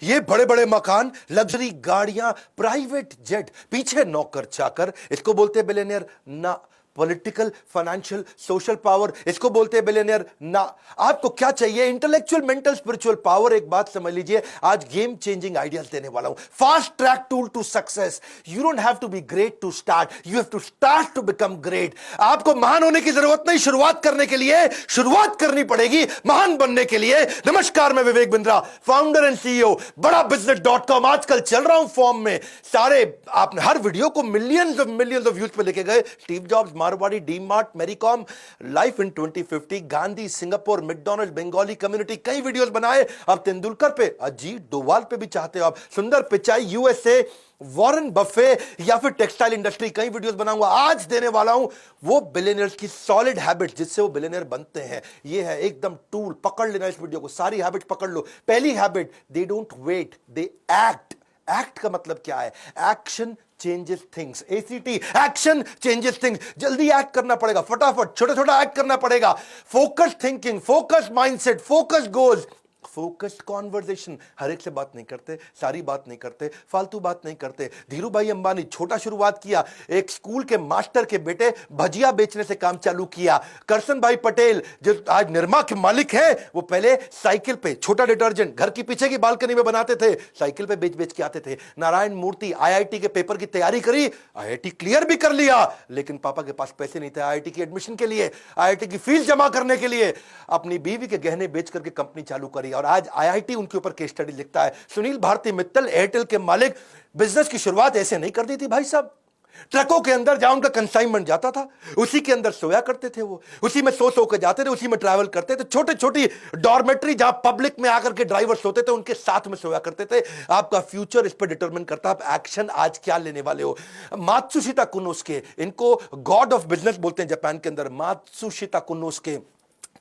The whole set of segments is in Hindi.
ये बड़े बड़े मकान, लग्जरी गाड़ियां, प्राइवेट जेट, पीछे नौकर चाकर, इसको बोलते हैं बिलियनियर ना। पॉलिटिकल, फाइनेंशियल, सोशल पावर, इसको बोलते हैं बिलियनियर ना। आपको क्या चाहिए? Intellectual, mental, spiritual power. एक बात समझ लीजिए, आज गेम चेंजिंग आइडियाज देने वाला हूं। Fast track tool to success. You don't have to be great to start, you have to start to become great. आपको महान होने की जरूरत नहीं, शुरुआत करने के लिए शुरुआत करनी पड़ेगी महान बनने के लिए। नमस्कार, मैं Vivek Bindra, founder and CEO बड़ा बिजनेस.com। आजकल चल रहा हूं फॉर्म में। सारे आपने हर वीडियो को मिलियंस ऑफ व्यूज पे लेके गए। Steve Jobs, Marwari, DMart, Mary Kom, life in 2050, Gandhi, Singapore, McDonald, Bengali community, कई वीडियोस बनाए। अब तेंदुलकर पे, अजीत डोवाल पे भी चाहते हो आप, सुंदर पिचाई, यूएसए, वॉरेन बफे, या फिर टेक्सटाइल इंडस्ट्री, कई वीडियोस बनाऊंगा। आज देने वाला हूं वो बिलियनियर्स की सॉलिड हैबिट जिससे वो बिलियनियर बनते हैं। ये है एकदम टूल, पकड़ लेना इस वीडियो को, सारी हैबिट पकड़ लो। पहली habit, they don't wait, they act. Act का मतलब क्या है? Action changes things. A C T, action changes things. जल्दी एक्ट करना पड़ेगा, फटाफट छोटा छोटा एक्ट करना पड़ेगा। Focus thinking, focus mindset, focus goals, focused conversation. हर एक से बात नहीं करते, सारी बात नहीं करते, फालतू बात नहीं करते। धीरू भाई अंबानी छोटा शुरुआत किया, एक स्कूल के मास्टर के बेटे भजिया बेचने से काम चालू किया। करसन भाई पटेल जो आज निरमा के मालिक हैं, वो पहले साइकिल पे छोटा डिटर्जेंट घर की पीछे की बालकनी में बनाते थे, साइकिल पे बेच बेच के आते थे। नारायण मूर्ति आईआईटी के पेपर की तैयारी करी, आईआईटी क्लियर भी कर लिया, लेकिन पापा के पास पैसे नहीं थे आईआईटी की एडमिशन के लिए, आईआईटी की फीस जमा करने के लिए। अपनी बीवी के गहने बेच करके कंपनी चालू करी और आज आईआईटी उनके ऊपर केस स्टडी लिखता है। सुनील भारती मित्तल, एयरटेल के मालिक, बिजनेस की शुरुआत ऐसे नहीं कर दी थी भाई साहब। ट्रकों के अंदर जहां उनका कंसाइनमेंट जाता था, उसी के अंदर सोया करते थे वो, उसी में सो के जाते थे, उसी में ट्रैवल करते थे। छोटी छोटी डॉर्मेट्री जहां पब्लिक में आकर के ड्राइवर सोते थे, उनके साथ में सोया करते थे। आपका फ्यूचर इस पर डिटरमिन करता है आप एक्शन आज क्या लेने वाले हो। मात्सुशिता कुनोस्के, इनको गॉड ऑफ बिजनेस बोलते हैं जापान के अंदर। मात्सुशिता कुनोस्के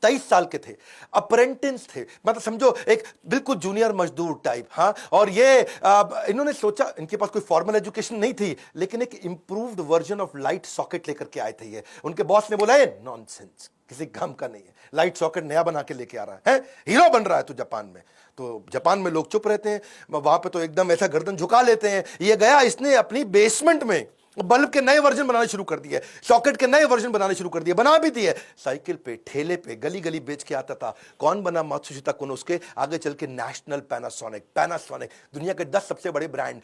23 साल के थे, अप्रेंटिस थे, मतलब समझो एक बिल्कुल जूनियर मजदूर टाइप। हाँ, और ये इन्होंने सोचा, इनके पास कोई फॉर्मल एजुकेशन नहीं थी, लेकिन एक improved version of light socket लेकर के आए थे ये। उनके बॉस ने बोला ये नॉनसेंस, किसी काम का नहीं है, लाइट सॉकेट नया बना के लेके आ रहा है, हीरो बन रहा है तू जापान में। तो जापान में लोग चुप रहते हैं, वहां पे तो एकदम ऐसा गर्दन झुका लेते हैं। ये गया, इसने अपनी बेसमेंट में बल्ब के नए वर्जन बनाने शुरू कर दिए, सॉकेट के नए वर्जन बनाने शुरू कर दिए, बना भी दिए। साइकिल पे, ठेले पे, गली गली बेच के आता था। कौन बना? मात्सुशिता कुनोस्के। आगे चल के नेशनल पैनासोनिक, दुनिया के 10 सबसे बड़े brand.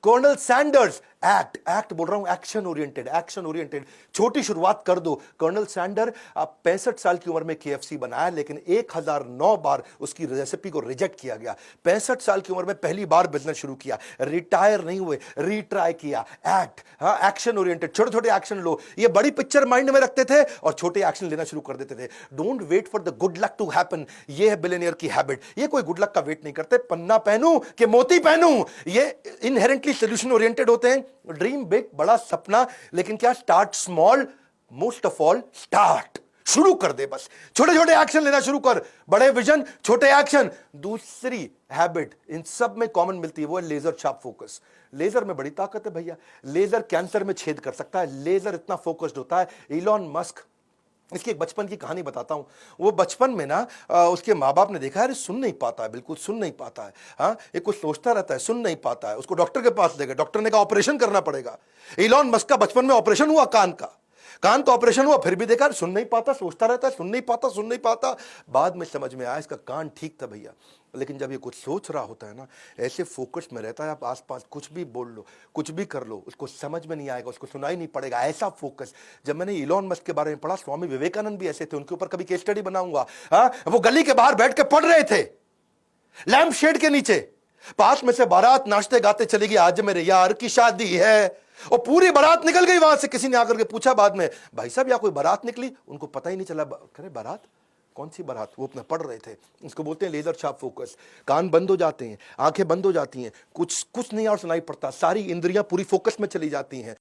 Colonel Sanders, act, act बोल रहा हूं, एक्शन ओरिएंटेड, एक्शन ओरिएंटेड। छोटी शुरुआत कर दो। कर्नल सैंडर 65 साल की उम्र में केएफसी बनाया, लेकिन 1009 बार उसकी रेसिपी को रिजेक्ट किया गया। 65 साल की उम्र में पहली बार बिजनेस शुरू किया, रिटायर नहीं हुए, रीट्राई किया। एक्ट, हाँ, एक्शन ओरिएंटेड, छोटे छोटे एक्शन लो। ये बड़ी पिक्चर माइंड में रखते थे और छोटे एक्शन लेना शुरू कर देते थे। Don't wait for the good luck to happen, ये है बिलियनियर की हैबिट। ये कोई गुड लक का वेट नहीं करते, पन्ना पहनूं कि मोती पहनूं, ये इनहेरेंटली सोल्यूशन ओरिएंटेड होते हैं। ड्रीम बिग, बड़ा सपना, लेकिन क्या? Start small, most of all start, शुरू कर दे बस। छोटे छोटे एक्शन लेना शुरू कर, बड़े विजन, छोटे एक्शन। दूसरी हैबिट इन सब में कॉमन मिलती है, वो है लेजर शार्प फोकस। लेजर में बड़ी ताकत है भैया, लेजर कैंसर में छेद कर सकता है, लेजर इतना फोकस्ड होता है। इलॉन मस्क, इसकी एक बचपन की कहानी बताता हूं। वो बचपन में ना उसके माँ बाप ने देखा, अरे सुन नहीं पाता है, बिल्कुल सुन नहीं पाता है, हाँ, ये कुछ सोचता रहता है, सुन नहीं पाता है। उसको डॉक्टर के पास ले गए, डॉक्टर ने कहा ऑपरेशन करना पड़ेगा। इलॉन मस्क का बचपन में ऑपरेशन हुआ, कान का ऑपरेशन हुआ, फिर भी देखा सुन नहीं पाता, सोचता रहता है, सुन नहीं पाता। बाद में समझ में आया इसका कान ठीक था भैया। लेकिन जब ये कुछ सोच रहा होता है ना, ऐसे फोकस में रहता है, आप आसपास कुछ भी बोल लो, कुछ भी कर लो, उसको समझ में नहीं आएगा, उसको सुनाई नहीं पड़ेगा, ऐसा फोकस। जब मैंने इलॉन मस्क के बारे में पढ़ा, स्वामी विवेकानंद भी ऐसे थे, उनके ऊपर कभी केस स्टडी बनाऊंगा। हाँ, वो गली के बाहर बैठ के पढ़ रहे थे, लैंप शेड के नीचे, पास में से बारात नाचते गाते चली गई, आज मेरे यार की शादी है, और पूरी बारात निकल गई वहां से। किसी ने आकर के पूछा बाद में, भाई साहब यहाँ कोई बारात निकली? उनको पता ही नहीं चला। करे बारात? कौन सी बारात? वो अपना पढ़ रहे थे। इसको बोलते हैं लेजर शार्प फोकस। कान बंद हो जाते हैं, आंखें बंद हो जाती हैं, कुछ नहीं और सुनाई पड़ता, सारी इंद्रियां पूरी फोकस में चली जाती हैं।